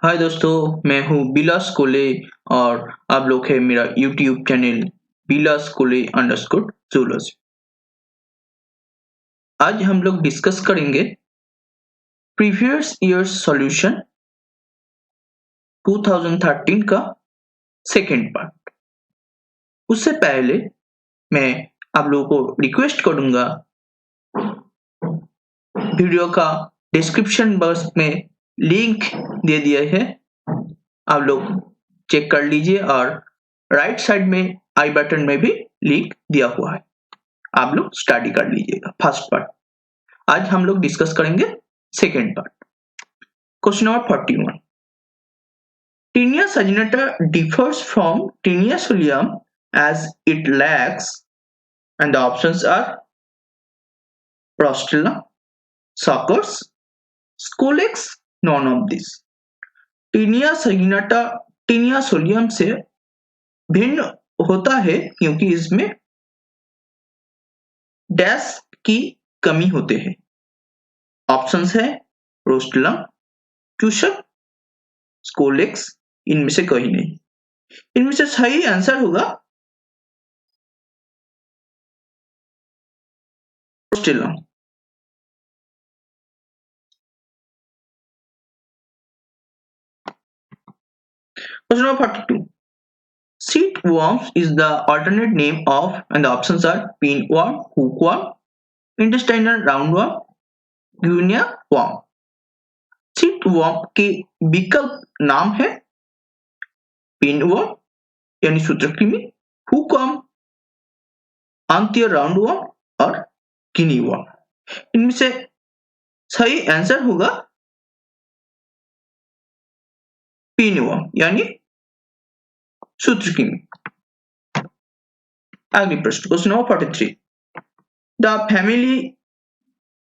हाय दोस्तों, मैं हूँ बिलास कोले और आप लोग है मेरा यूट्यूब चैनल बिलास कोले अंडरस्कोर जूलॉजी। आज हम लोग डिस्कस करेंगे प्रीवियस ईयर सॉल्यूशन 2013 का सेकेंड पार्ट। उससे पहले मैं आप लोगों को रिक्वेस्ट करूंगा, वीडियो का डिस्क्रिप्शन बॉक्स में लिंक दे दिया है, आप लोग चेक कर लीजिए और राइट साइड में आई बटन में भी लिंक दिया हुआ है, आप लोग स्टडी कर लीजिएगा फर्स्ट पार्ट। आज हम लोग डिस्कस करेंगे second part. Question number 41, Tinea saginata differs from Tinea solium as it lacks, and the options are Rostella, Suckers, Scolex, none of these. Tinea saginata Tinea solium से भिन्न होता है क्योंकि इसमें डैश की कमी होते हैं। ऑप्शंस है रोस्टेलम, चूसक, स्कोलेक्स, इनमें से कोई नहीं। इनमें से सही आंसर होगा rostellum. Question number 42. Seed worms is the alternate name of, and the options are pinworm, hookworm, intestinal roundworm, guinea worm. Seed worm के विकल्प नाम है पिनवर्म यानी सूत्रकृमि, हुकवर्म, अंत्य राउंडवर्म और गिनी वर्म। इनमें से सही आंसर होगा पिनवर्म यानी सूत्रकृमि। अगली प्रश्न, question number 43. The family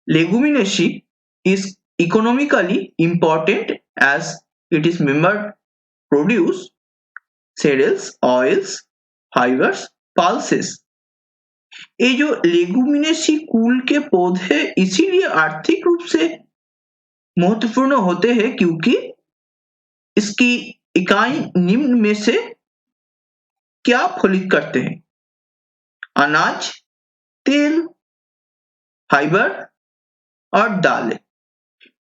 Leguminosae is economically important as it is member produce cereals, oils, fibers, pulses. ये जो लेगुमिनेसी कुल के पौधे इसीलिए आर्थिक रूप से महत्वपूर्ण होते हैं क्योंकि इसकी इकाई निम्न में से क्या फलित करते हैं? अनाज, तेल, फाइबर और दालें।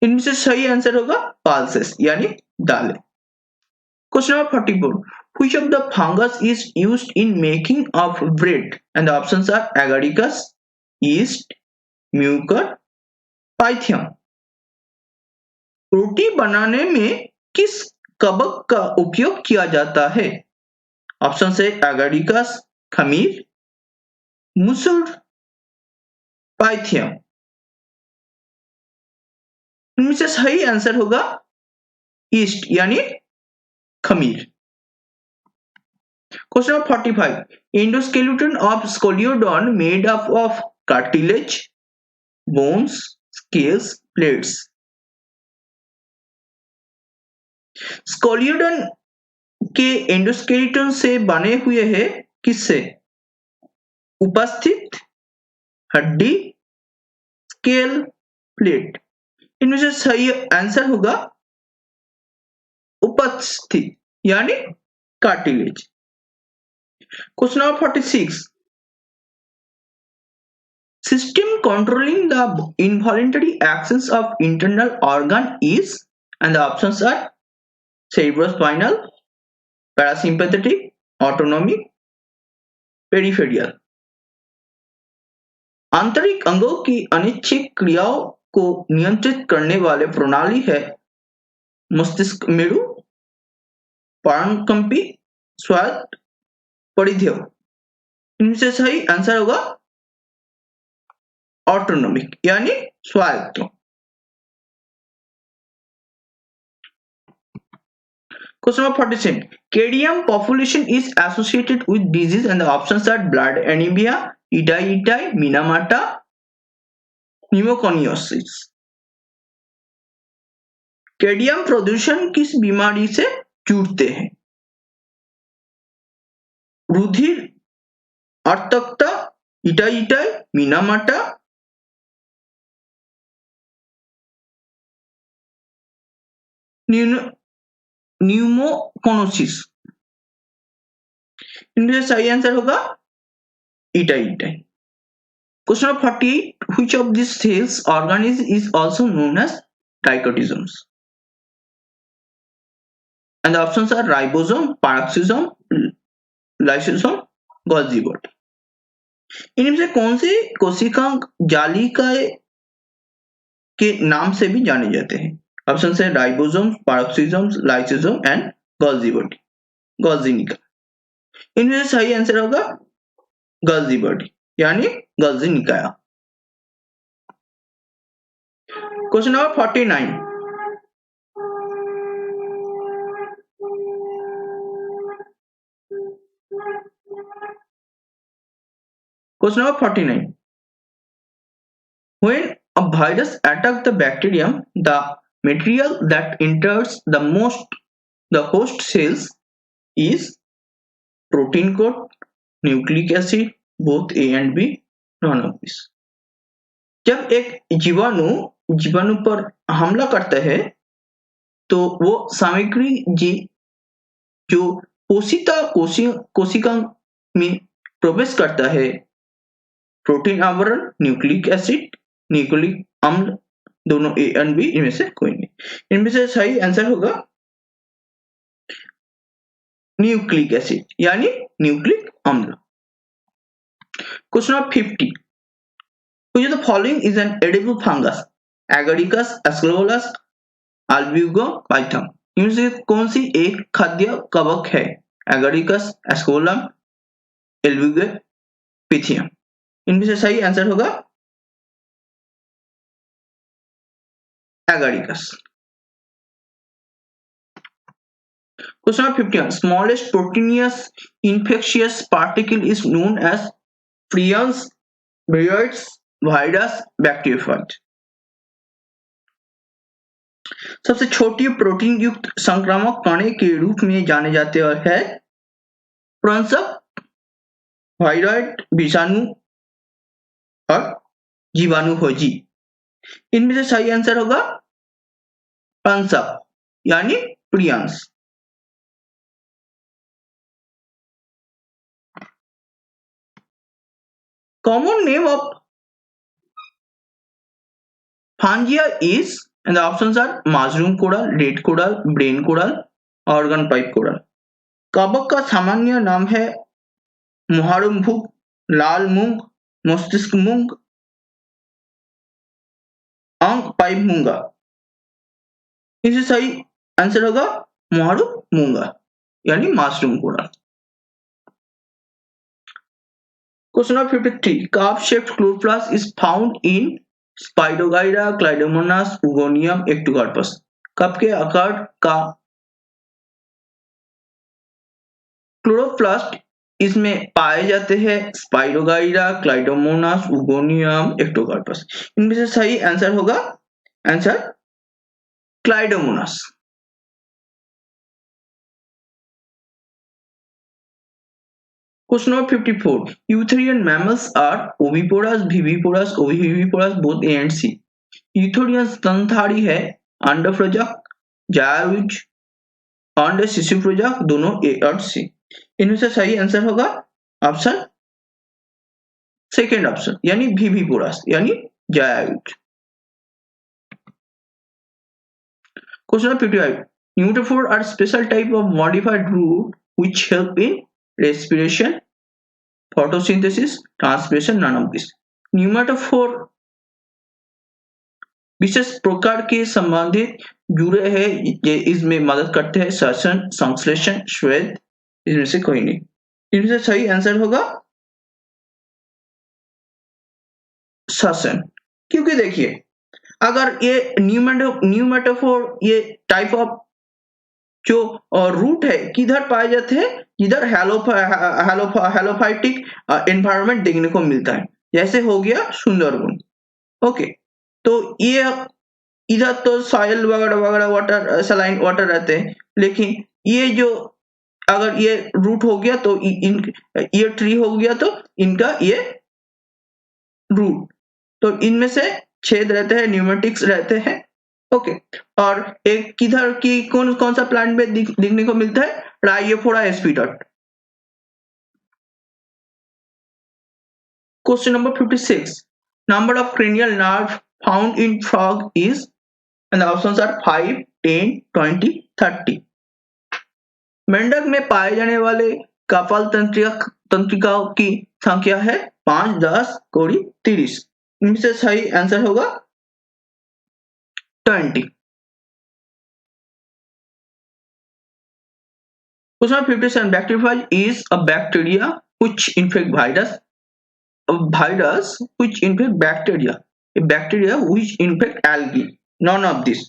इनमें से सही आंसर होगा पल्सेस यानी दालें। Question number 44. Which of the fungus is used in making of bread? And the options are agaricus, yeast, mucor, pythium. रोटी बनाने में किस कवक का उपयोग किया जाता है? ऑप्शन है एगारिकस, खमीर, मुसुर, पाइथियम। इनमें से सही आंसर होगा ईस्ट यानी खमीर। Question number 45. Endoskeleton of Scoliodon made up of cartilage, bones, scales, plates. Scoliodon के एंडोस्केलेटन से बने हुए हैं किससे? उपस्थित, हड्डी, स्केल, प्लेट। इनमें से सही आंसर होगा उपस्थित यानी cartilage. Question number 46. System controlling the involuntary actions of internal organ is, and the options are cerebrospinal, parasympathetic, autonomic, peripheral. आंतरिक अंगों की अनिच्छिक क्रियाओं को नियंत्रित करने वाले प्रणाली है मस्तिष्क मेरु, प्राणकंपी, स्वायत्त, परिधेय। इनमें से सही आंसर होगा ऑटोनोमिक यानी स्वायत्त। Question number 47. Cadium population is associated with disease and the options are blood anemia, itai, minamata, pneumoconiosis. कैडियम प्रदूषण किस बीमारी से जूझते हैं? रुधिर अर्थकता, इटाई, मिनामाटा, न्यूमोकोनोसिस। इनमें से सही आंसर होगा itai. Question number 48. Which of these cells organism is also known as dichotomes? And the options are ribosome, peroxisome, lysosome, Golgi body. इनमें से कौन से कोशिकांग जालिकाएं के नाम से भी जाने जाते हैं? ऑप्शन है ribosome, peroxisome, lysosome and Golgi body, Golgi निकाय। इनमें से सही आंसर होगा गोल्जी बॉडी यानी गोल्जी निकाय। Question number 49. Question number 49. When a virus attacks the bacterium, the material that enters the host cells is protein coat, nucleic acid, both A and B, none of this. जब एक जीवाणु पर हमला करता है तो वो सामग्री जो कोशिका में प्रवेश करता है, प्रोटीन आवरण, न्यूक्लिक एसिड, न्यूक्लिक अम्ल, दोनों ए एंड बी, इनमें से कोई नहीं। इनमें से सही आंसर होगा न्यूक्लिक एसिड यानी न्यूक्लिक अम्ल। Question number 50. Which of the following is an edible fungus? Agaricus, Asclepius, Albigopythum. इनमें से कौन सी एक खाद्य कवक है? Agaricus, Asclepium, Albigopythum. इनमें से सही आंसर होगा Agaricus. Question number 51. Smallest proteinous infectious particle is known as prions, virions, virus, bacteriophage. सबसे छोटी प्रोटीन युक्त संक्रामक कणे के रूप में जाने जाते हैं प्रंसक, वायरॉइड, विषाणु और जीवाणुभोजी। इनमें से सही आंसर होगा प्रंसक यानी प्रियंस। Common name of Phangia is, and the options are mushroom coral, red coral, brain coral, organ pipe coral. कवक का सामान्य नाम है मुहारुम भूख, लाल मूंग, मस्तिष्क मूंग, अंक पाइप मूंगा। इसे सही आंसर होगा मुहारुम मूंगा यानी mushroom coral. Question number 53. Cup-shaped chloroplast is found in Spirogyra, Clydomonas, Begonium, Ectocarpus. Cup के आकार का क्लोरोप्लास्ट इसमें पाए जाते हैं स्पाइरोगाइरा, क्लाइडोमोनास, उगोनियम, एक्टोकार्पस। इनमें से सही आंसर होगा answer क्लाइडोमोनास। Question number 54. Eutherian mammals are oviporous, viviporous, oviviporous, both A and C. Eutherian स्तनधारी है, अंडप्रोजक, जायज, अंड शिशुप्रोजक, दोनों A और C। इनमें से सही आंसर होगा ऑप्शन सेकेंड ऑप्शन यानी विविपोरस यानी जायज। Question number 55. Pneumatophore are special type of modified root which help in respiration, photosynthesis, transpiration, none of this. Pneumatophore विशेष प्रकार के संबंधित जुड़े हैं, ये इसमें मदद करते हैं श्वसन, संश्लेषण, श्वेत, इसमें से कोई नहीं। इनमें से सही आंसर होगा श्वसन, क्योंकि देखिए अगर ये न्यूमेटोफोर ये टाइप ऑफ जो रूट है किधर पाए जाते हैं, इधर हेलोफाइटिक एनवायरनमेंट देखने को मिलता है, जैसे हो गया सुंदरबन। ओके, तो ये इधर तो सॉइल वगैरह वगैरह वाटर, सलाइन वाटर रहते हैं, लेकिन ये जो अगर ये रूट हो गया तो ये ट्री हो गया तो इनका ये रूट, तो इनमें से छेद रहते हैं, न्यूमेटिक्स रहते हैं। ओके। और एक किधर की कौन कौन सा प्लांट में दिखने को मिलता है? राइयोफोरा एस्पिडट। Question number 56. Number of cranial nerve found in frog is, and the options are 5, 10, 20, 30. मेंढक में पाए जाने वाले कपाल तंत्रिकाओं की संख्या है 5, 10, 30। इनमें से सही आंसर होगा 20। Question 57. Bacteriophage is a bacteria which infect virus. A virus which infect bacteria. A bacteria which infect algae. None of this.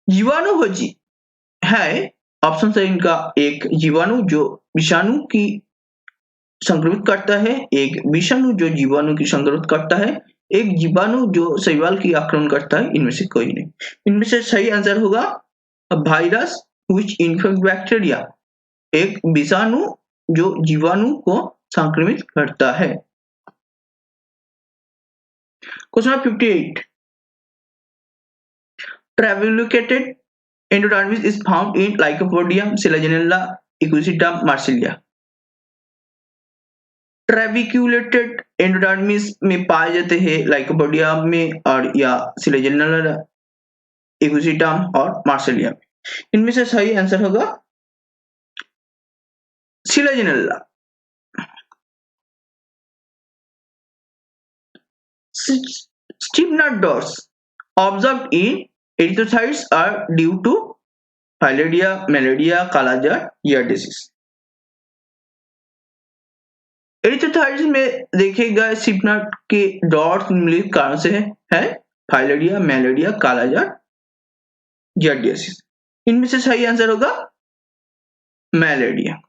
जीवाणुभोजी है ऑप्शन है इनका। एक जीवाणु जो विषाणु की संक्रमित करता है, एक विषाणु जो जीवाणु की संक्रमित करता है, एक जीवाणु जो शैवाल की आक्रमण करता है। इनमें से कोई नहीं। इनमें से सही आंसर होगा वायरस व्हिच इन्फेक्ट बैक्टीरिया, एक विषाणु जो जीवाणु को संक्रमित करता है। Question 58. Trabeculated endodermis is found in Lycopodium, Selaginella, Equisetum, Marsillia. Trabeculated endodermis में पाए जाते हैं लाइकोपोडियम में और या सिलेजिनेला, इक्विसिटम और मार्सिलिया में। इनमें से सही आंसर होगा selaginella. Stiffnut dots observed in erythrocytes are due to filaria, malaria, kala azar, ईयरडेसिस। एरिथ्रोसाइट्स में देखे गए स्टिफनट के डॉट्स निम्नलिखित कारण से है फाइलेरिया, मैलेरिया, कालाजार, ईयरडेसिस। इनमें से सही आंसर होगा मैलेरिया।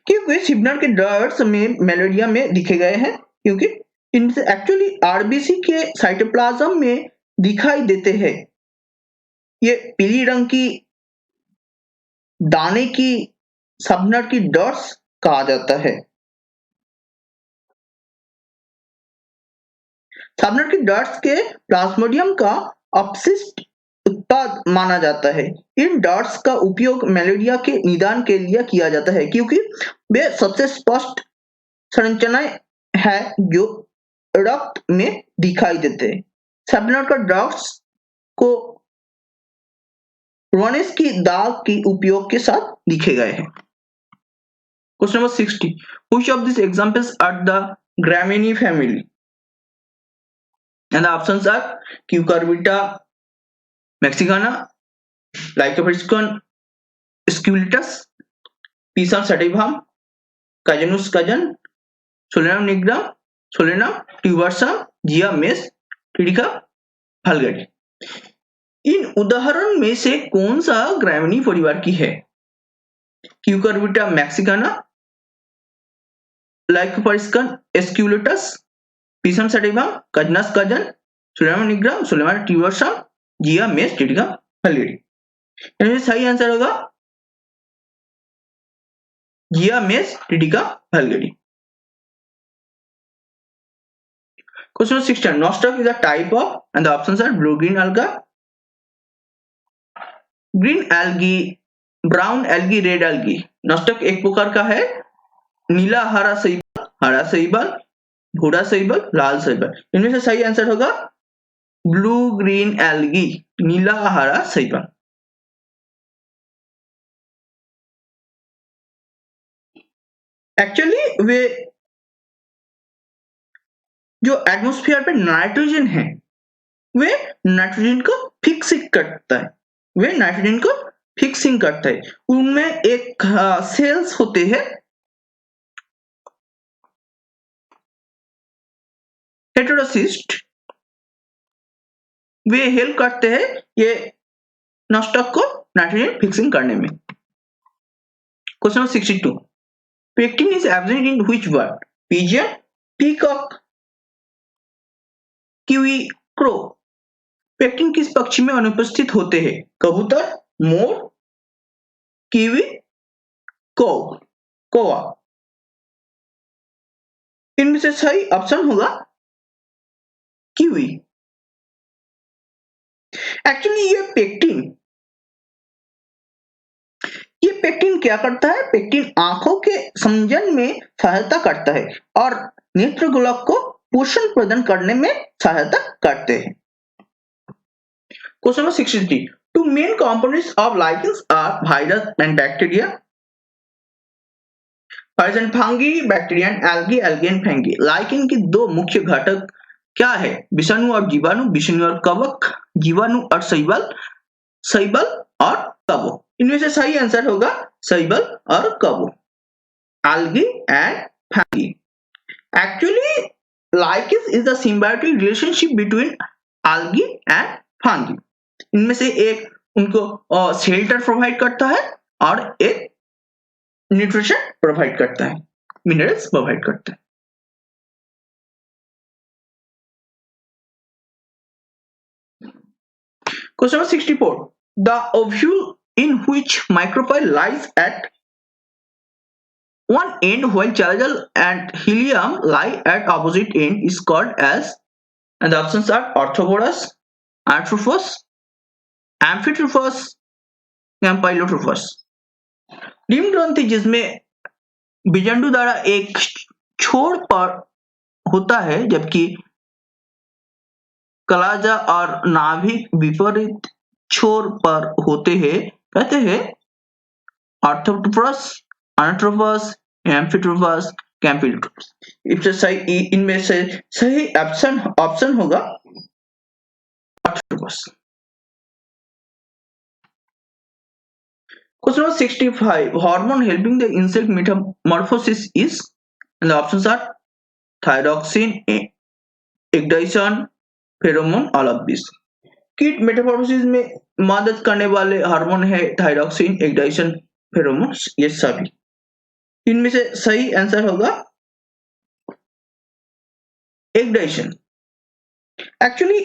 क्योंकि स्टिफनट के डॉट्स में मैलेरिया में दिखे गए हैं, क्योंकि इनसे एक्चुअली आरबीसी के साइटोप्लाज्म में दिखाई देते हैं। ये पीली रंग की दाने की स्टिफनट की डॉट्स कहा जाता है। स्टिफनट की डॉट्स के प्लाज्मोडियम का अपशिष्ट उत्पाद माना जाता है। इन डॉट्स का उपयोग मलेरिया के निदान के लिए किया जाता है, क्योंकि वे सबसे स्पष्ट संरचनाएं हैं जो रक्त में दिखाई देते हैं। स्टिफनट का डॉट्स को रोनेस की दाग की उपयोग के साथ लिखे गए हैं। Question number 60. Which of these examples are the Gramineae family? And the options are Cucurbita mexicana, Lycopodium sculetus, Pisum sativum, Cajanus cajan, Solanum nigrum, Solanum tubersum, Gia mes, Tritica vulgare. इन उदाहरण में से कौन सा ग्रामिनी परिवार की है? Cucurbita mexicana, lycopodium स्क्यूलेटस, pisum sativum, cajanus cajan, solanum nigrum, solanum tuberosum, zea mays, टिटिका फलिडी। इनमें सही आंसर होगा जिया मेस, टिटिका फलिडी। Question 16. Nostoc is a type of, and the options are blue green alga, green algae, brown algae, red algae. Nostoc एक प्रकार का है नीला हरा शैवाल, भूरा शैवाल, लाल शैवाल। इनमें से सही आंसर होगा ब्लू ग्रीन एल्गी, नीला हरा शैवाल। एक्चुअली वे जो एटमॉस्फेयर पे नाइट्रोजन है, वे नाइट्रोजन को फिक्सिंग करता है, उनमें एक सेल्स होते हैं हेटेरोसिस्ट, वे हेल्प करते हैं ये नॉस्टक को नाइट्रोजन फिक्सिंग करने में। Question 62. Pectin is absent in which bird? Pigeon, peacock, kiwi, crow. Pectin किस पक्षी में अनुपस्थित होते हैं? कबूतर, मोर, कीवी, कौवा। इनमें से सही ऑप्शन होगा कीवी। एक्चुअली ये पेक्टिन क्या करता है? पेक्टिन आंखों के संजन में सहायता करता है और नेत्र गोलक को पोषण प्रदान करने में सहायता करते हैं। Question number 63, two main components of lichens are virus and bacteria. Virus and fungi, bacteria and algae, algae and fungi. Lichen के दो मुख्य घटक क्या है? विषाणु और जीवाणु, विषाणु और कवक, जीवाणु और शैवाल, शैवाल और कवक। इनमें से सही आंसर होगा शैवाल और कवक, algae and fungi. Actually, lichens is the symbiotic relationship between algae and fungi. इनमें से एक उनको शेल्टर प्रोवाइड करता है और एक न्यूट्रिशन प्रोवाइड करता है, मिनरल्स प्रोवाइड करता है। Question number 64. The ovule in which micropyle lies at one end while Chagal and helium lie at opposite end is called as, and the options are Orthoborus, Arthrophos, Amphitryphos, Ampylotropos. Dim ग्रंथि जिसमें बीजांडु द्वारा एक छोर पर होता है जबकि कलाजा और नाभिक विपरीत छोर पर होते हैं, कहते हैं ऑर्थोट्रोपस, अनट्रोपस, एम्फिट्रोपस, कैम्पिलोट्रोपस। इनमें से सही ऑप्शन होगा orthotropous. Question number 65. Hormone helping the insect metamorphosis is, and the options are thyroxine, ecdysone, pheromone, all of these. कीट मेटामॉर्फोसिस में मदद करने वाले हार्मोन है थायरॉक्सिन, एक्डाइसन, फेरोमोन, ये सभी। इनमें से सही आंसर होगा एक्डाइसन। एक्चुअली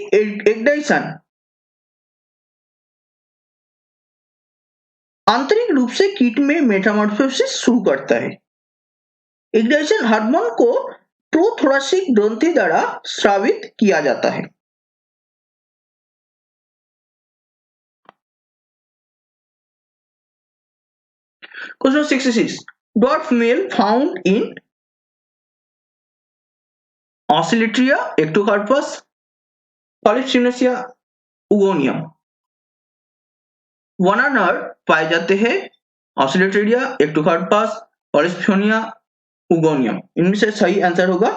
एक्डाइसन आंतरिक रूप से कीट में मेटामॉर्फोसिस शुरू करता है। एक्डाइसन हार्मोन को प्रोथोरेसिक ग्रंथि द्वारा स्रावित किया जाता है। Question 66. Dwarf male found in Oscillatoria, Ectocarpus, Polycynosia, Ugonium. वना नर पाए जाते हैं ऑसिलेटरिया, एक्टोकार्पस, पॉलिस्फोनिया, उगोनियम। इनमें से सही आंसर होगा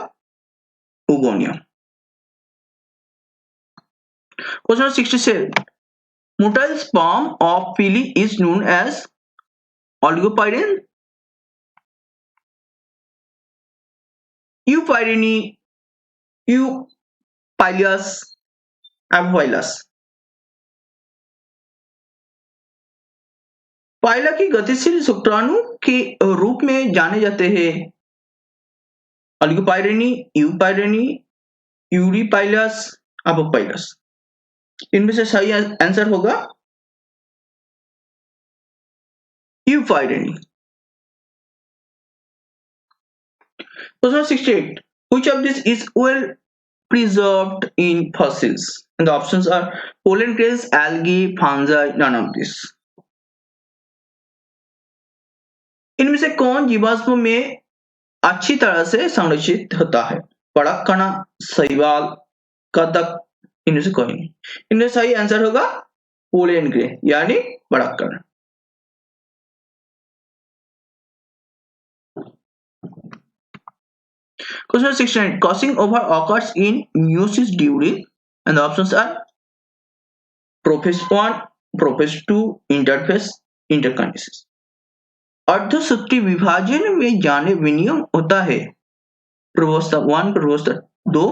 उगोनियम। Question 67. Motile sperm of pili is known as oligopyrin, Eupyrini, Eupylus, Ampylus। पाइला की गतिशील शुक्राणु के रूप में जाने जाते हैं ओलिगोपाइरिनी, यूपाइरिनी, यूरिपाइलस, अपोपाइलस। इनमें से सही आंसर होगा यूपाइरिनी। Question 68. Which of this is well preserved in fossils? And the options are pollen grains, algae, fungi, none of this. इनमें से कौन जीवाश्म में अच्छी तरह से संरक्षित होता है? पड़क कणा, शैवाल, कदक, इनमें से कोई नहीं। इनमें सही आंसर होगा पोलन ग्रेन यानी पड़क कणा। Question 69. Crossing over occurs in meiosis during, and the options are prophase 1, prophase 2, interphase, interkinesis. अर्धसूत्री विभाजन में जाने विनियम होता है पूर्वावस्था 1, पूर्वावस्था 2,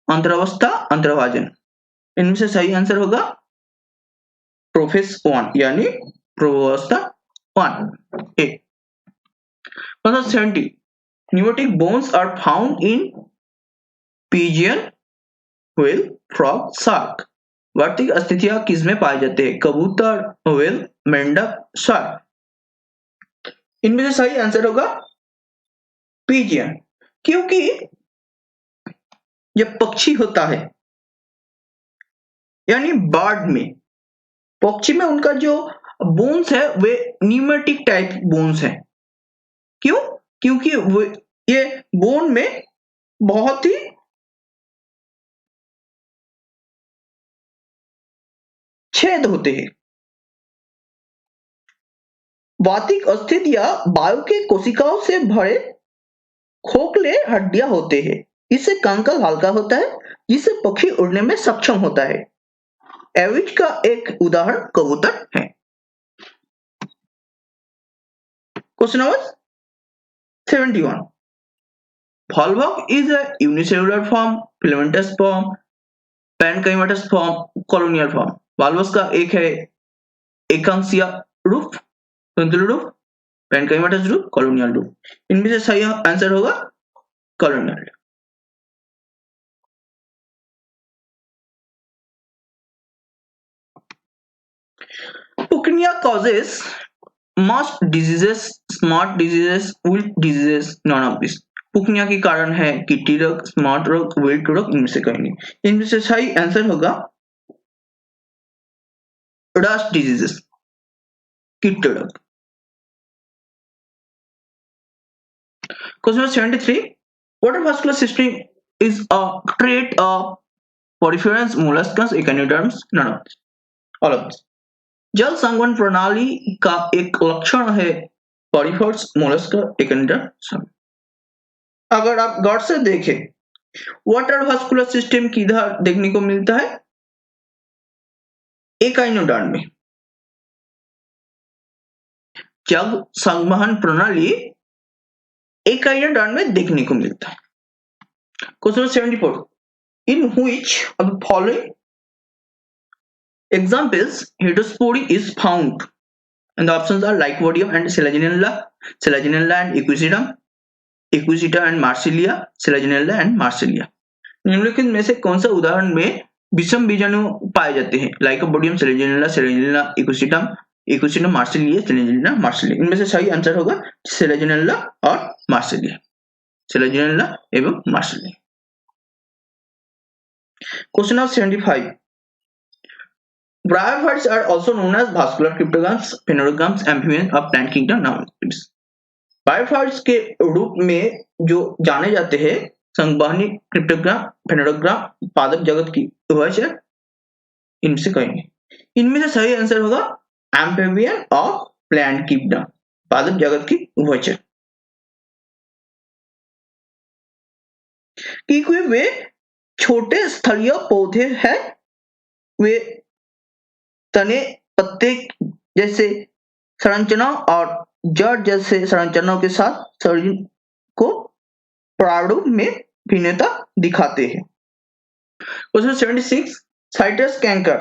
अंतरावस्था, अंतर्भाजन। इनमें से सही आंसर होगा प्रोफेस 1 यानी पूर्वावस्था 1। 70. Pneumatic bones are found in pigeon, whale, frog, shark. वार्तिक अस्थितियां किसमें पाए जाते हैं? कबूतर, व्हेल, मेंढक, शार्क। इनमें से सही आंसर होगा पिजियन। क्योंकि जब पक्षी होता है यानी बर्ड में, पक्षी में उनका जो बोन्स है वे न्यूमेटिक टाइप बोन्स है। क्यों? क्योंकि वो ये बोन में बहुत ही छेद होते हैं। वातिक अस्थित या वायु के कोशिकाओं से भरे खोखले हड्डियां होते हैं। इससे कंकाल हल्का होता है जिससे पक्षी उड़ने में सक्षम होता है। एविज का एक उदाहरण कबूतर है। Question number 71. Volvox is a unicellular form, filamentous form, parenchymatous form, colonial form. Volvox का एक है एकांशीय रूप, संतुलित रूप, parenchymatous रूप, colonial रूप। इनमें से सही आंसर होगा colonial। Puccinia causes most diseases, smart diseases, wilt diseases, none of this। पुकनिया के कारण है किटी रोग, स्मार्ट रोग, विल्ट रोग, इनमें से कहीं नहीं। इनमें से सही आंसर होगा डस्ट डिजीजेस, कीट रोग। Question 73. Water vascular system is a trait of poriferous molluscous echinoderms, none of this, all of this। जल संवहन प्रणाली का एक लक्षण है पॉरीफेरस मोलस्क एकिनोडर्म। अगर आप गौर से देखें, वाटर वास्कुलर सिस्टम किधर देखने को मिलता है? एकाइनोडर्म में। जल संवहन प्रणाली एकाइनोडर्म में देखने को मिलता है। Question 74. In which of the following examples heterospory is found? And the options are Lycopodium and Selaginella, Selaginella and Equisetum, Equiseta and Marsillia, Selaginella and Marsillia। निम्नलिखित में से कौन सा उदाहरण में विषम बीजाणु पाए जाते हैं? Lycopodium, Selaginella, Selaginella, Equisetum, Equisetum Marsilea, Selaginella Marsilea. इनमें से सही आंसर होगा सेलेजिनेला और मार्सिलिया, सेलेजिनेला एवं Marsilea. Question number 75. Bryophytes are also known as vascular cryptogams, phanerogams, amphibians of plant kingdom known as. Bryophytes के रूप में जो जाने जाते हैं संवहनी क्रिप्टोग्राम, फेनोग्राम, पादप जगत की उभयचर, इनसे कहेंगे। इनमें से सही आंसर होगा एम्फीबियन ऑफ प्लांट किंगडम, पादप जगत की उभयचर। क्योंकि वे छोटे स्थलीय पौधे हैं, वे तने, पत्ते जैसे संरचना और जड़ जैसे संरचनाओं के साथ शरीर को प्रारूप में भिन्नता दिखाते हैं। Question 76. Citrus canker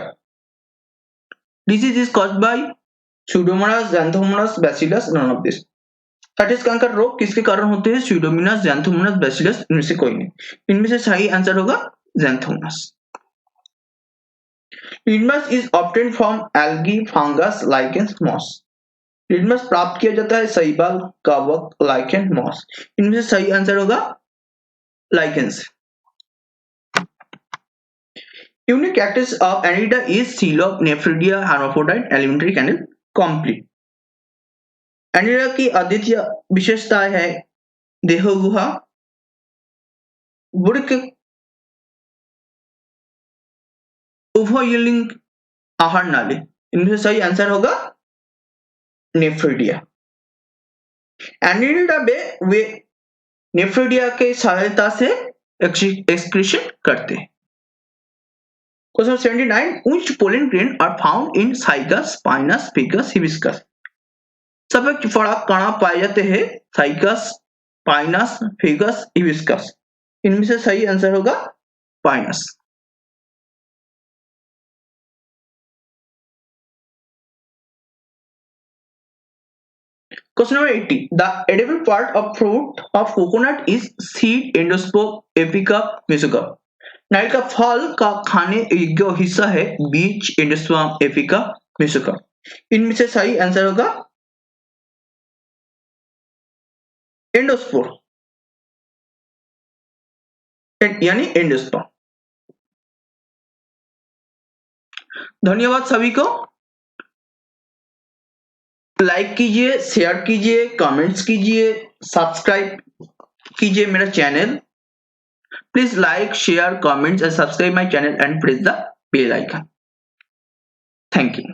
disease is caused by Pseudomonas, Xanthomonas, Bacillus, none of this. Citrus canker रोग किसके कारण होते हैं? स्यूडोमोनास, ज़ैंथोमोनास, बैसिलस, इनमें से कोई नहीं। इनमें से सही आंसर होगा Xanthomonas. Litmus is obtained from algae, fungus, lichens, moss. Litmus प्राप्त किया जाता है शैवाल, कवक, लाइकेन, मॉस। इनमें से सही आंसर होगा lichens. Unique characters of annelida is सीलॉप, nephridia, hermaphrodite, alimentary canal, complete। Annelida की अद्वितीय विशेषता है देहगुहा, वृक्क, उभयलिंग आहार नाली। इनमें से सही आंसर होगा नेफ्रिडिया। एनिडा वे नेफ्रिडिया के सहायता से एक्सक्रीशन करते हैं। Question 79. Which pollen grain are found in Cycas, Pinus, Ficus, Hibiscus? सफेद फड़ा कणा पाए जाते हैं साइकस, पाइनस, फिगस, हिबिस्कस। इनमें से सही आंसर होगा Pinus. Question number 80. The edible part of fruit of coconut is seed, endospore, apica, mesocarp। नारियल का फल का खाने योग्य हिस्सा है बीज, एंडोस्पर्म, एपिका, मेसोकार्प। इनमें से सही आंसर होगा एंडोस्पोर। यानी एंडोस्पर्म। धन्यवाद सभी को। लाइक कीजिए, शेयर कीजिए, कमेंट्स कीजिए, सब्सक्राइब कीजिए मेरा channel. Please like, share, comments and subscribe my channel and press the bell icon. Thank you.